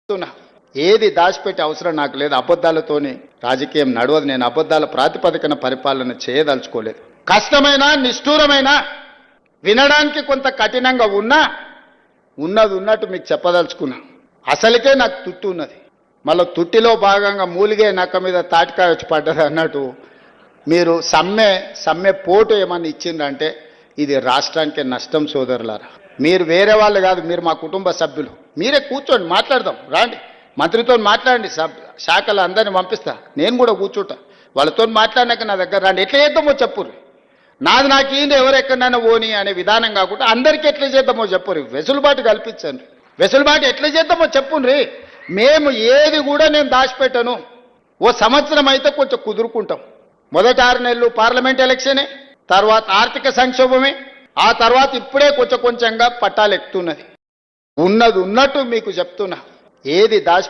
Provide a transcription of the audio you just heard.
చెప్తున్నా, ఏది దాచిపెట్టే అవసరం నాకు లేదు. అబద్ధాలతోని రాజకీయం నడవదు. నేను అబద్ధాల ప్రాతిపదికన పరిపాలన చేయదలుచుకోలేదు. కష్టమైన నిష్ఠూరమైన వినడానికి కొంత కఠినంగా ఉన్నా ఉన్నది ఉన్నట్టు మీకు చెప్పదలుచుకున్నా. అసలుకే నాకు తుట్టు ఉన్నది, మళ్ళీ తుట్టిలో భాగంగా మూలిగే నక్క మీద తాటికాయ వచ్చి పడ్డది అన్నట్టు మీరు సమ్మె పోటు ఏమన్నా ఇచ్చిందంటే ఇది రాష్ట్రానికి నష్టం సోదరులారా. మీరు వేరే వాళ్ళు కాదు, మీరు మా కుటుంబ సభ్యులు. మీరే కూర్చోండి, మాట్లాడదాం, రాండి, మంత్రితో మాట్లాడండి, శాఖలు అందరిని పంపిస్తా, నేను కూడా కూర్చుంటా, వాళ్ళతో మాట్లాడినాక నా దగ్గర రండి. ఎట్లా చేద్దామో చెప్పుర్రి, నాది నాకు ఏంటి ఎవరెక్కడైనా ఓని అనే విధానం కాకుండా అందరికీ ఎట్లా చేద్దామో చెప్పుర్రి, వెసులుబాటు కల్పించండి. వెసులుబాటు ఎట్లా చేద్దామో చెప్పుండ్రి. మేము ఏది కూడా నేను దాచిపెట్టను. ఓ సంవత్సరం అయితే కొంచెం కుదురుకుంటాం. మొదటి 6 నెలలు పార్లమెంట్ ఎలక్షనే, తర్వాత ఆర్థిక సంక్షోభమే, ఆ తర్వాత ఇప్పుడే కొంచెంగా పట్టాలు ఎక్కుతున్నది. ఉన్నది ఉన్నట్టు మీకు చెప్తున్నా, ఏది దాచి